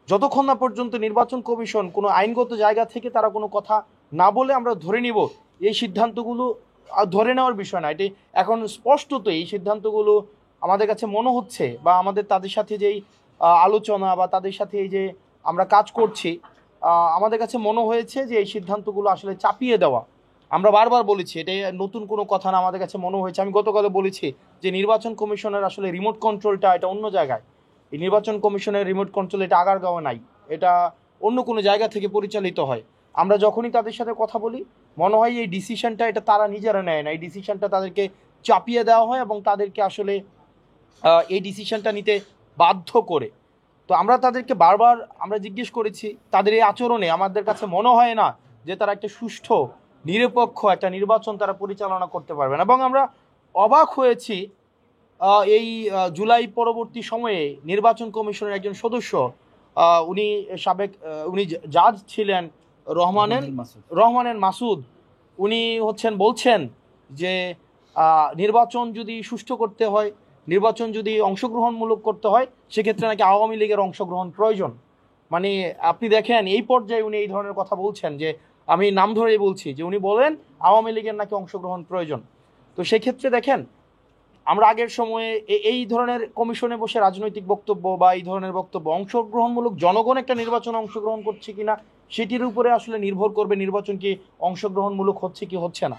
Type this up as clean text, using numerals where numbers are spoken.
যতক্ষণ না পর্যন্ত নির্বাচন কমিশন কোনো আইনগত জায়গা থেকে তারা কোনো কথা না বলে আমরা ধরে নিব এই সিদ্ধান্তগুলো ধরে নেওয়ার বিষয় না, এটি এখন স্পষ্টত এই সিদ্ধান্তগুলো আমাদের কাছে মনে হচ্ছে বা আমাদের তাদের সাথে যেই আলোচনা বা তাদের সাথে এই যে আমরা কাজ করছি, আমাদের কাছে মনে হয়েছে যে এই সিদ্ধান্তগুলো আসলে চাপিয়ে দেওয়া। আমরা বারবার বলেছি এটা নতুন কোনো কথা না, আমাদের কাছে মনে হয়েছে, আমি গতকালে বলেছি যে নির্বাচন কমিশনের আসলে রিমোট কন্ট্রোলটা এটা অন্য জায়গায়। এই নির্বাচন কমিশনের রিমোট কন্ট্রোল এটা আগারগাঁওয়ে নাই, এটা অন্য কোনো জায়গা থেকে পরিচালিত হয়। আমরা যখনই তাদের সাথে কথা বলি মনে হয় এই ডিসিশনটা এটা তারা নিজেরা নেয় না, এই ডিসিশনটা তাদেরকে চাপিয়ে দেওয়া হয় এবং তাদেরকে আসলে এই ডিসিশনটা নিতে বাধ্য করে। তো আমরা তাদেরকে বারবার আমরা জিজ্ঞেস করেছি, তাদের এই আচরণে আমাদের কাছে মনে হয় না যে তারা একটা সুষ্ঠু নিরপেক্ষ একটা নির্বাচন তারা পরিচালনা করতে পারবেন। এবং আমরা অবাক হয়েছি এই জুলাই পরবর্তী সময়ে নির্বাচন কমিশনের একজন সদস্য, উনি সাবেক উনি জাজ ছিলেন রহমানের মাসুদ, উনি বলছেন যে নির্বাচন যদি সুষ্ঠু করতে হয়, নির্বাচন যদি অংশগ্রহণমূলক করতে হয়, সেক্ষেত্রে নাকি আওয়ামী লীগের অংশগ্রহণ প্রয়োজন। মানে আপনি দেখেন এই পর্যায়ে উনি এই ধরনের কথা বলছেন, যে আমি নাম ধরেই বলছি যে উনি বলেন আওয়ামী লীগের নাকি অংশগ্রহণ প্রয়োজন। তো সেক্ষেত্রে দেখেন আমরা আগের সময়ে এই ধরনের কমিশনে বসে রাজনৈতিক বক্তব্য বা এই ধরনের বক্তব্য অংশগ্রহণমূলক জনগণ একটা নির্বাচনে অংশগ্রহণ করছে কিনা সেটির উপরে আসলে নির্ভর করবে নির্বাচন কি অংশগ্রহণমূলক হচ্ছে কি হচ্ছে না।